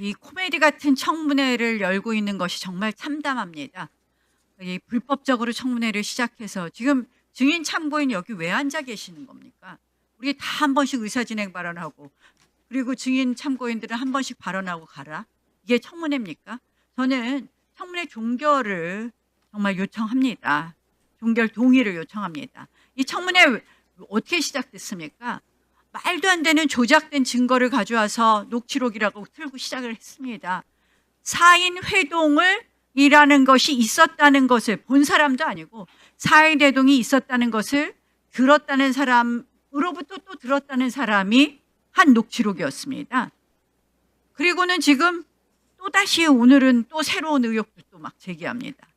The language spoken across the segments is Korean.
이 코미디 같은 청문회를 열고 있는 것이 정말 참담합니다. 이 불법적으로 청문회를 시작해서 지금 증인 참고인 여기 왜 앉아 계시는 겁니까? 우리 다 한 번씩 의사진행 발언하고 그리고 증인 참고인들은 한 번씩 발언하고 가라. 이게 청문회입니까? 저는 청문회 종결을 정말 요청합니다. 종결 동의를 요청합니다. 이 청문회 어떻게 시작됐습니까? 말도 안 되는 조작된 증거를 가져와서 녹취록이라고 틀고 시작을 했습니다. 사인 회동을 이라는 것이 있었다는 것을 본 사람도 아니고 사인 회동이 있었다는 것을 들었다는 사람으로부터 또 들었다는 사람이 한 녹취록이었습니다. 그리고는 지금 또다시 오늘은 또 새로운 의혹도 또 막 제기합니다.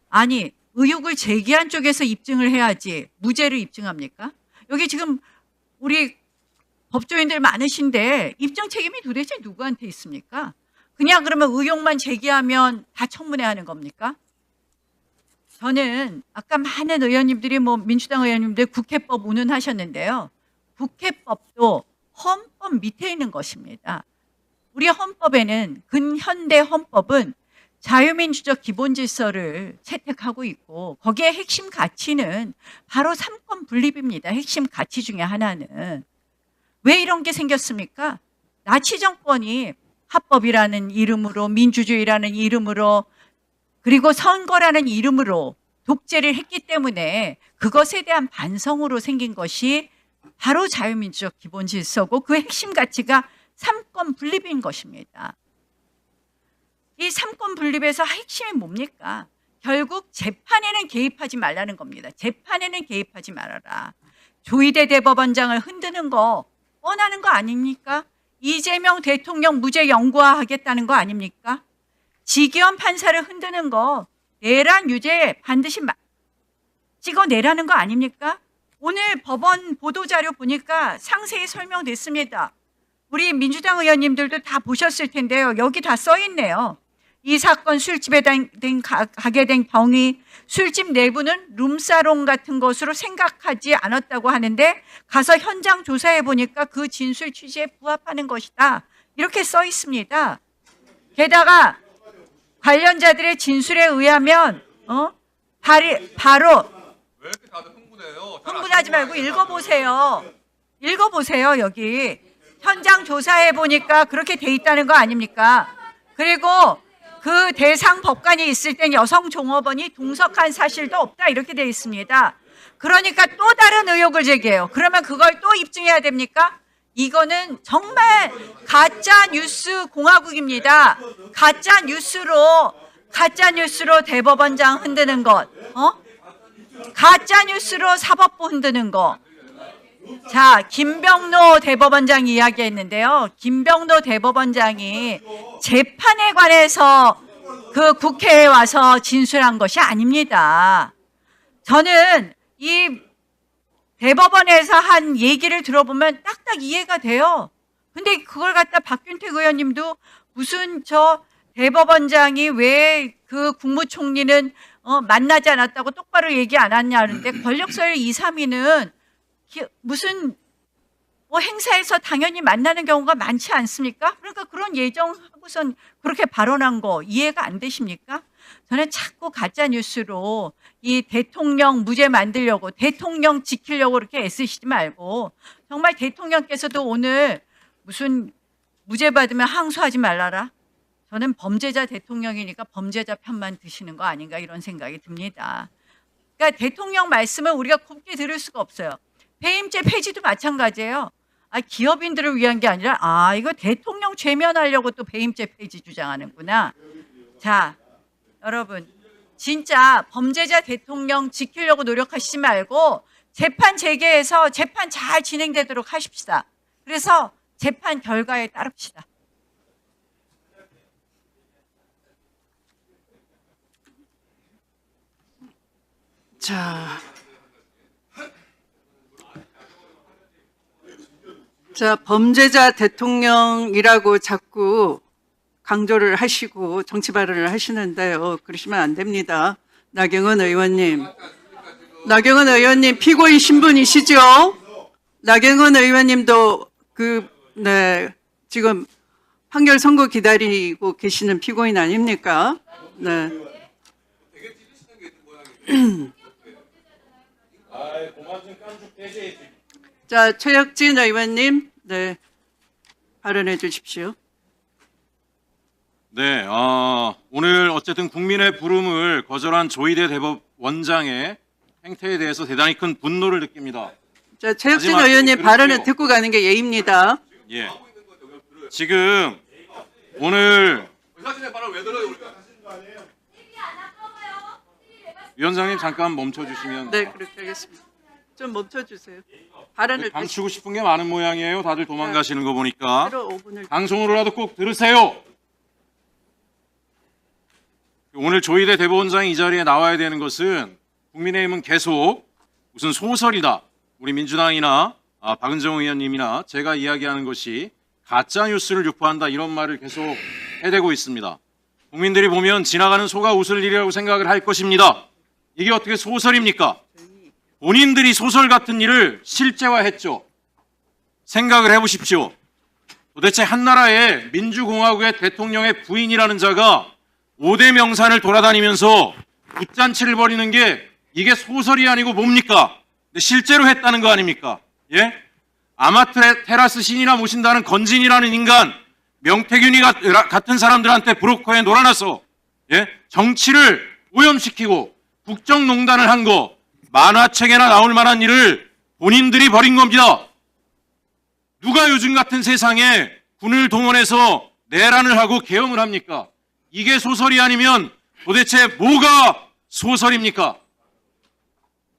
아니, 의혹을 제기한 쪽에서 입증을 해야지 무죄를 입증합니까? 여기 지금 우리 법조인들 많으신데 입증 책임이 도대체 누구한테 있습니까? 그냥 그러면 의혹만 제기하면 다 청문회 하는 겁니까? 저는 아까 많은 의원님들이 민주당 의원님들 국회법 운운하셨는데요. 국회법도 헌법 밑에 있는 것입니다. 우리 헌법에는 근현대 헌법은 자유민주적 기본질서를 채택하고 있고 거기에 핵심 가치는 바로 삼권 분립입니다. 핵심 가치 중에 하나는. 왜 이런 게 생겼습니까? 나치 정권이 합법이라는 이름으로 민주주의라는 이름으로 그리고 선거라는 이름으로 독재를 했기 때문에 그것에 대한 반성으로 생긴 것이 바로 자유민주적 기본질서고 그 핵심 가치가 삼권 분립인 것입니다. 이 삼권 분립에서 핵심이 뭡니까? 결국 재판에는 개입하지 말라는 겁니다. 재판에는 개입하지 말아라. 조희대 대법원장을 흔드는 거 뻔하는 거 아닙니까? 이재명 대통령 무죄 영구화하겠다는 거 아닙니까? 지기현 판사를 흔드는 거 내란 유죄 반드시 찍어내라는 거 아닙니까? 오늘 법원 보도자료 보니까 상세히 설명됐습니다. 우리 민주당 의원님들도 다 보셨을 텐데요. 여기 다 써있네요. 이 사건 술집에 가게 된 경위, 술집 내부는 룸사롱 같은 것으로 생각하지 않았다고 하는데 가서 현장 조사해 보니까 그 진술 취지에 부합하는 것이다. 이렇게 써 있습니다. 게다가 관련자들의 진술에 의하면 바로 왜 이렇게 다들 흥분해요? 흥분하지 말고 읽어보세요. 읽어보세요. 여기 현장 조사해 보니까 그렇게 돼 있다는 거 아닙니까? 그리고 그 대상 법관이 있을 땐 여성 종업원이 동석한 사실도 없다 이렇게 돼 있습니다. 그러니까 또 다른 의혹을 제기해요. 그러면 그걸 또 입증해야 됩니까? 이거는 정말 가짜 뉴스 공화국입니다. 가짜 뉴스로 대법원장 흔드는 것, 가짜 뉴스로 사법부 흔드는 거. 자, 김병노 대법원장 이야기했는데요. 김병노 대법원장이 재판에 관해서 그 국회에 와서 진술한 것이 아닙니다. 저는 이 대법원에서 한 얘기를 들어보면 딱딱 이해가 돼요. 근데 그걸 갖다 박균택 의원님도 무슨 대법원장이 왜 그 국무총리는 만나지 않았다고 똑바로 얘기 안 하냐는데 권력서열 2, 3위는 무슨 행사에서 당연히 만나는 경우가 많지 않습니까? 그러니까 그런 예정하고선 그렇게 발언한 거 이해가 안 되십니까? 저는 자꾸 가짜 뉴스로 이 대통령 무죄 만들려고 대통령 지키려고 그렇게 애쓰시지 말고 정말 대통령께서도 오늘 무슨 무죄 받으면 항소하지 말라라. 저는 범죄자 대통령이니까 범죄자 편만 드시는 거 아닌가 이런 생각이 듭니다. 그러니까 대통령 말씀을 우리가 곱게 들을 수가 없어요. 배임죄 폐지도 마찬가지예요. 기업인들을 위한 게 아니라 이거 대통령 죄면하려고 또 배임죄 폐지 주장하는구나. 자, 여러분 진짜 범죄자 대통령 지키려고 노력하시지 말고 재판 재개해서 재판 잘 진행되도록 하십시다. 그래서 재판 결과에 따릅시다. 자, 범죄자 대통령이라고 자꾸 강조를 하시고 정치 발언을 하시는데요. 그러시면 안 됩니다. 나경원 의원님. 나경원 의원님 피고인 신분이시죠? 나경원 의원님도 지금 판결 선고 기다리고 계시는 피고인 아닙니까? 네. 자, 최혁진 의원님, 네, 발언해 주십시오. 네, 오늘 어쨌든 국민의 부름을 거절한 조희대 대법원장의 행태에 대해서 대단히 큰 분노를 느낍니다. 자, 최혁진 마지막 의원님 들을게요. 발언을 듣고 가는 게 예입니다. 예. 지금 오늘 의사진의 발언 왜 들어요 우리가? 위원장님 잠깐 멈춰 주시면 네, 그렇게 하겠습니다. 좀 멈춰 주세요. 발언을 감추고 싶은 게 많은 모양이에요. 다들 도망가시는 거 보니까. 하루 5분을 방송으로라도 꼭 들으세요. 오늘 조희대 대법원장이 이 자리에 나와야 되는 것은 국민의힘은 계속 무슨 소설이다. 우리 민주당이나 박은정 의원님이나 제가 이야기하는 것이 가짜 뉴스를 유포한다 이런 말을 계속 해대고 있습니다. 국민들이 보면 지나가는 소가 웃을 일이라고 생각을 할 것입니다. 이게 어떻게 소설입니까? 본인들이 소설 같은 일을 실제화했죠. 생각을 해보십시오. 도대체 한나라의 민주공화국의 대통령의 부인이라는 자가 5대 명산을 돌아다니면서 붓잔치를 벌이는 게 이게 소설이 아니고 뭡니까? 근데 실제로 했다는 거 아닙니까? 예? 아마테라스 신이나 모신다는 건진이라는 인간, 명태균이 같은 사람들한테 브로커에 놀아나서 예? 정치를 오염시키고 국정농단을 한 거 만화책에나 나올 만한 일을 본인들이 벌인 겁니다. 누가 요즘 같은 세상에 군을 동원해서 내란을 하고 계엄을 합니까? 이게 소설이 아니면 도대체 뭐가 소설입니까?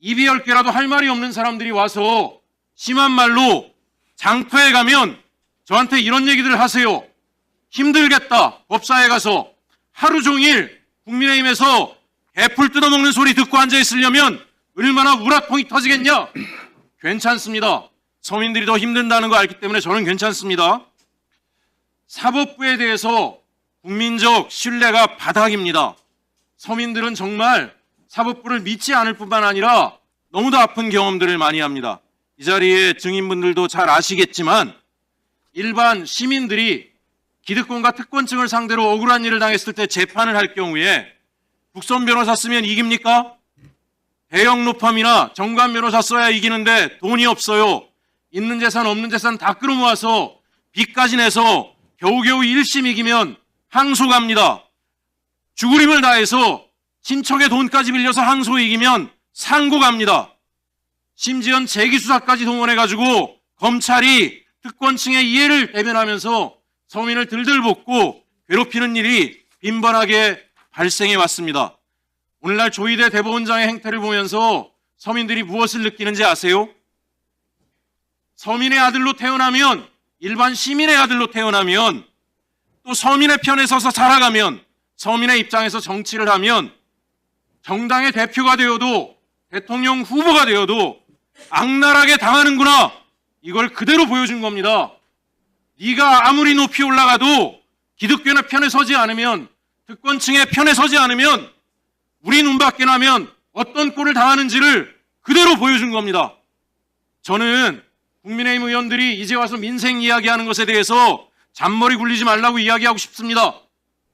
입이 10개라도 할 말이 없는 사람들이 와서 심한 말로 장터에 가면 저한테 이런 얘기들을 하세요. 힘들겠다. 법사에 가서 하루 종일 국민의힘에서 애플 뜯어먹는 소리 듣고 앉아있으려면 얼마나 우라통이 터지겠냐? 괜찮습니다. 서민들이 더 힘든다는 거 알기 때문에 저는 괜찮습니다. 사법부에 대해서 국민적 신뢰가 바닥입니다. 서민들은 정말 사법부를 믿지 않을 뿐만 아니라 너무도 아픈 경험들을 많이 합니다. 이 자리에 증인분들도 잘 아시겠지만 일반 시민들이 기득권과 특권층을 상대로 억울한 일을 당했을 때 재판을 할 경우에 국선 변호사 쓰면 이깁니까? 대형 로펌이나 정관 변호사 써야 이기는데 돈이 없어요. 있는 재산 없는 재산 다 끌어모아서 빚까지 내서 겨우겨우 1심 이기면 항소 갑니다. 죽을 힘을 다해서 친척의 돈까지 빌려서 항소 이기면 상고 갑니다. 심지어는 재기수사까지 동원해가지고 검찰이 특권층의 이해를 대변하면서 서민을 들들 볶고 괴롭히는 일이 빈번하게 발생해 왔습니다. 오늘날 조희대 대법원장의 행태를 보면서 서민들이 무엇을 느끼는지 아세요? 서민의 아들로 태어나면, 일반 시민의 아들로 태어나면, 또 서민의 편에 서서 살아가면, 서민의 입장에서 정치를 하면 정당의 대표가 되어도 대통령 후보가 되어도 악랄하게 당하는구나. 이걸 그대로 보여준 겁니다. 네가 아무리 높이 올라가도 기득권의 편에 서지 않으면, 특권층의 편에 서지 않으면 우리 눈밖에 나면 어떤 꼴을 당하는지를 그대로 보여준 겁니다. 저는 국민의힘 의원들이 이제 와서 민생 이야기하는 것에 대해서 잔머리 굴리지 말라고 이야기하고 싶습니다.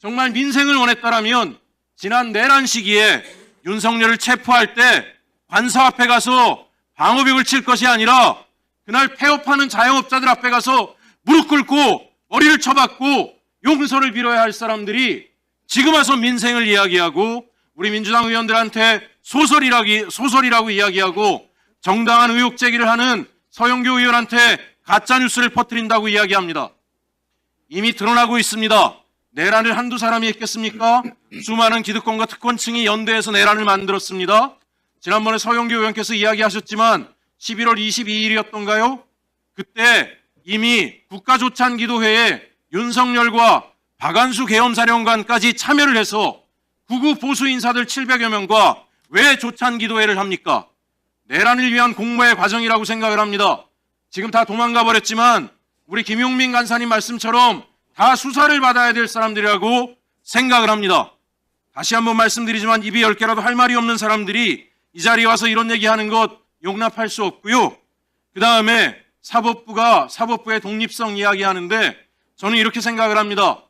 정말 민생을 원했다라면 지난 내란 시기에 윤석열을 체포할 때 관서 앞에 가서 방어벽을 칠 것이 아니라 그날 폐업하는 자영업자들 앞에 가서 무릎 꿇고 머리를 쳐박고 용서를 빌어야 할 사람들이 지금 와서 민생을 이야기하고 우리 민주당 의원들한테 소설이라고 이야기하고 정당한 의혹 제기를 하는 서영교 의원한테 가짜뉴스를 퍼뜨린다고 이야기합니다. 이미 드러나고 있습니다. 내란을 한두 사람이 했겠습니까? 수많은 기득권과 특권층이 연대해서 내란을 만들었습니다. 지난번에 서영교 의원께서 이야기하셨지만 11월 22일이었던가요? 그때 이미 국가조찬기도회에 윤석열과 박안수 계엄사령관까지 참여를 해서 구구 보수 인사들 700여 명과 왜 조찬기도회를 합니까? 내란을 위한 공모의 과정이라고 생각을 합니다. 지금 다 도망가 버렸지만 우리 김용민 간사님 말씀처럼 다 수사를 받아야 될 사람들이라고 생각을 합니다. 다시 한번 말씀드리지만 입이 10개라도 할 말이 없는 사람들이 이 자리에 와서 이런 얘기하는 것 용납할 수 없고요. 그 다음에 사법부의 독립성 이야기하는데 저는 이렇게 생각을 합니다.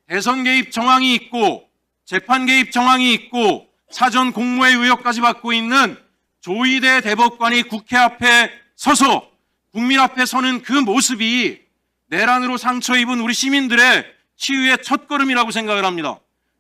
대선 개입 정황이 있고 재판 개입 정황이 있고 사전 공모의 의혹까지 받고 있는 조희대 대법관이 국회 앞에 서서 국민 앞에 서는 그 모습이 내란으로 상처 입은 우리 시민들의 치유의 첫걸음이라고 생각을 합니다.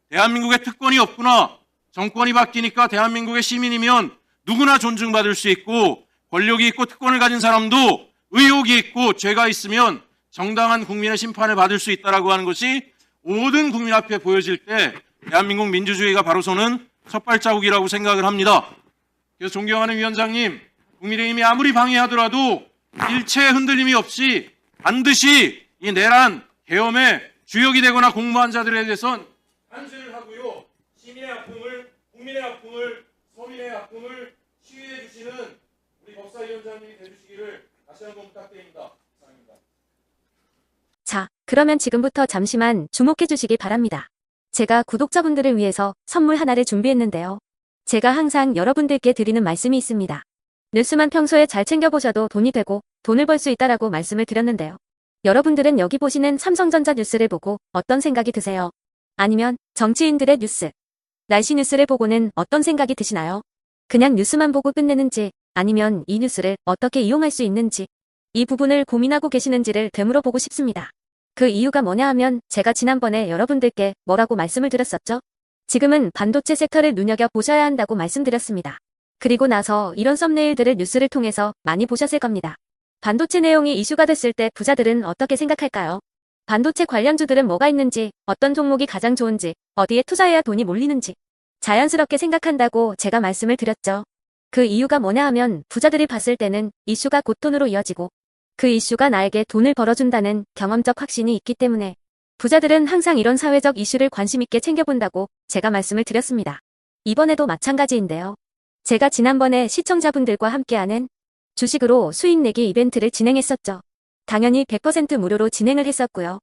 대한민국에 특권이 없구나. 정권이 바뀌니까 대한민국의 시민이면 누구나 존중받을 수 있고 권력이 있고 특권을 가진 사람도 의혹이 있고 죄가 있으면 정당한 국민의 심판을 받을 수 있다라고 하는 것이 모든 국민 앞에 보여질 때 대한민국 민주주의가 바로 서는 첫 발자국이라고 생각을 합니다. 그래서 존경하는 위원장님, 국민의힘이 아무리 방해하더라도 일체 흔들림이 없이 반드시 이 내란 계엄의 주역이 되거나 공모한 자들에 대해선 단죄를 하고요. 시민의 아픔을, 국민의 아픔을, 서민의 아픔을 치유해 주시는 우리 법사위원장님이 되주시기를 다시 한번 부탁드립니다. 감사합니다. 자, 그러면 지금부터 잠시만 주목해 주시기 바랍니다. 제가 구독자분들을 위해서 선물 하나를 준비했는데요. 제가 항상 여러분들께 드리는 말씀이 있습니다. 뉴스만 평소에 잘 챙겨보셔도 돈이 되고 돈을 벌 수 있다라고 말씀을 드렸는데요. 여러분들은 여기 보시는 삼성전자 뉴스를 보고 어떤 생각이 드세요? 아니면 정치인들의 뉴스, 날씨 뉴스를 보고는 어떤 생각이 드시나요? 그냥 뉴스만 보고 끝내는지 아니면 이 뉴스를 어떻게 이용할 수 있는지 이 부분을 고민하고 계시는지를 되물어 보고 싶습니다. 그 이유가 뭐냐 하면 제가 지난번에 여러분들께 뭐라고 말씀을 드렸었죠? 지금은 반도체 섹터를 눈여겨보셔야 한다고 말씀드렸습니다. 그리고 나서 이런 썸네일들을 뉴스를 통해서 많이 보셨을 겁니다. 반도체 내용이 이슈가 됐을 때 부자들은 어떻게 생각할까요? 반도체 관련주들은 뭐가 있는지, 어떤 종목이 가장 좋은지, 어디에 투자해야 돈이 몰리는지 자연스럽게 생각한다고 제가 말씀을 드렸죠. 그 이유가 뭐냐 하면 부자들이 봤을 때는 이슈가 곧 돈으로 이어지고 그 이슈가 나에게 돈을 벌어준다는 경험적 확신이 있기 때문에 부자들은 항상 이런 사회적 이슈를 관심 있게 챙겨본다고 제가 말씀을 드렸습니다. 이번에도 마찬가지인데요. 제가 지난번에 시청자분들과 함께하는 주식으로 수익 내기 이벤트를 진행했었죠. 당연히 100% 무료로 진행을 했었고요.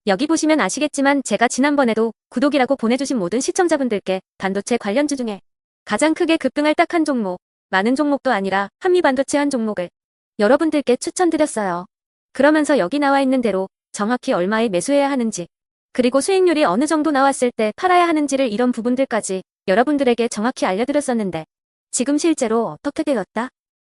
여기 보시면 아시겠지만 제가 지난번에도 구독이라고 보내주신 모든 시청자분들께 반도체 관련주 중에 가장 크게 급등할 딱 한 종목, 많은 종목도 아니라 한미반도체 한 종목을 여러분들께 추천드렸어요. 그러면서 여기 나와 있는 대로 정확히 얼마에 매수해야 하는지, 그리고 수익률이 어느 정도 나왔을 때 팔아야 하는지를 이런 부분들까지 여러분들에게 정확히 알려드렸었는데 지금 실제로 어떻게 되었다?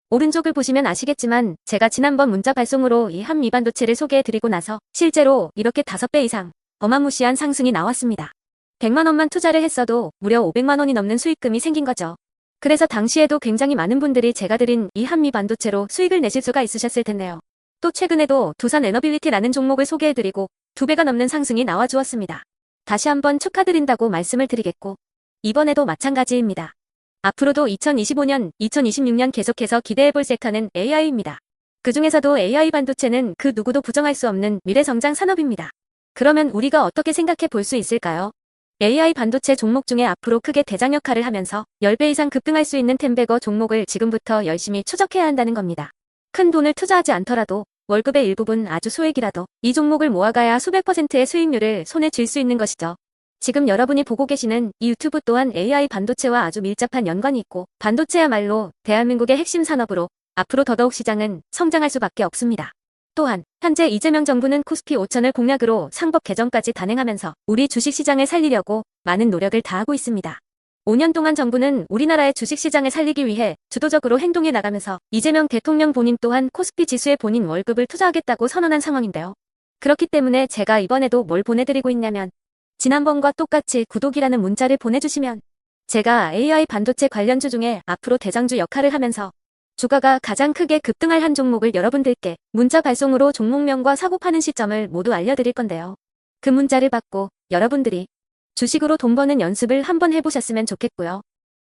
오른쪽을 보시면 아시겠지만 제가 지난번 문자 발송으로 이 한미반도체를 소개해드리고 나서 실제로 이렇게 5배 이상 어마무시한 상승이 나왔습니다. 100만 원만 투자를 했어도 무려 500만 원이 넘는 수익금이 생긴 거죠. 그래서 당시에도 굉장히 많은 분들이 제가 드린 이 한미반도체로 수익을 내실 수가 있으셨을 텐데요. 또 최근에도 두산 에너빌리티라는 종목을 소개해드리고 2배가 넘는 상승이 나와주었습니다. 다시 한번 축하드린다고 말씀을 드리겠고 이번에도 마찬가지입니다. 앞으로도 2025년, 2026년 계속해서 기대해볼 섹터는 AI입니다. 그 중에서도 AI 반도체는 그 누구도 부정할 수 없는 미래성장 산업입니다. 그러면 우리가 어떻게 생각해 볼 수 있을까요? AI 반도체 종목 중에 앞으로 크게 대장 역할을 하면서 10배 이상 급등할 수 있는 템베거 종목을 지금부터 열심히 추적해야 한다는 겁니다. 큰 돈을 투자하지 않더라도 월급의 일부분 아주 소액이라도 이 종목을 모아가야 수백 %의 수익률을 손에 쥘 수 있는 것이죠. 지금 여러분이 보고 계시는 이 유튜브 또한 AI 반도체와 아주 밀접한 연관이 있고 반도체야말로 대한민국의 핵심 산업으로 앞으로 더더욱 시장은 성장할 수밖에 없습니다. 또한 현재 이재명 정부는 코스피 5천을 공약으로 상법 개정까지 단행하면서 우리 주식시장을 살리려고 많은 노력을 다하고 있습니다. 5년 동안 정부는 우리나라의 주식시장을 살리기 위해 주도적으로 행동해 나가면서 이재명 대통령 본인 또한 코스피 지수에 본인 월급을 투자하겠다고 선언한 상황인데요. 그렇기 때문에 제가 이번에도 뭘 보내드리고 있냐면 지난번과 똑같이 구독이라는 문자를 보내주시면 제가 AI 반도체 관련주 중에 앞으로 대장주 역할을 하면서 주가가 가장 크게 급등할 한 종목을 여러분들께 문자 발송으로 종목명과 사고 파는 시점을 모두 알려드릴 건데요. 그 문자를 받고 여러분들이 주식으로 돈 버는 연습을 한번 해보셨으면 좋겠고요.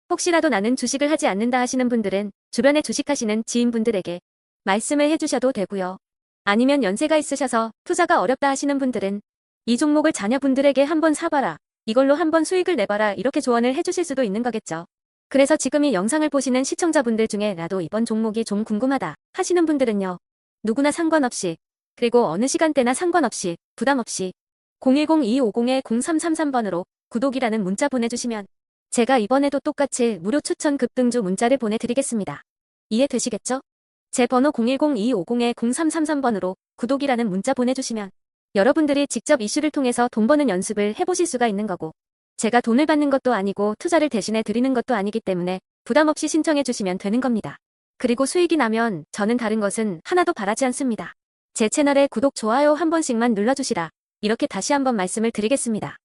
혹시라도 나는 주식을 하지 않는다 하시는 분들은 주변에 주식하시는 지인분들에게 말씀을 해주셔도 되고요. 아니면 연세가 있으셔서 투자가 어렵다 하시는 분들은 이 종목을 자녀분들에게 한번 사봐라, 이걸로 한번 수익을 내봐라 이렇게 조언을 해주실 수도 있는 거겠죠. 그래서 지금 이 영상을 보시는 시청자분들 중에 나도 이번 종목이 좀 궁금하다 하시는 분들은요. 누구나 상관없이, 그리고 어느 시간대나 상관없이 부담 없이 010-2250-0333번으로 구독이라는 문자 보내주시면 제가 이번에도 똑같이 무료 추천 급등주 문자를 보내드리겠습니다. 이해되시겠죠? 제 번호 010-2250-0333번으로 구독이라는 문자 보내주시면 여러분들이 직접 이슈를 통해서 돈 버는 연습을 해보실 수가 있는 거고, 제가 돈을 받는 것도 아니고 투자를 대신해 드리는 것도 아니기 때문에 부담 없이 신청해 주시면 되는 겁니다. 그리고 수익이 나면 저는 다른 것은 하나도 바라지 않습니다. 제 채널에 구독, 좋아요 한 번씩만 눌러주시라. 이렇게 다시 한번 말씀을 드리겠습니다.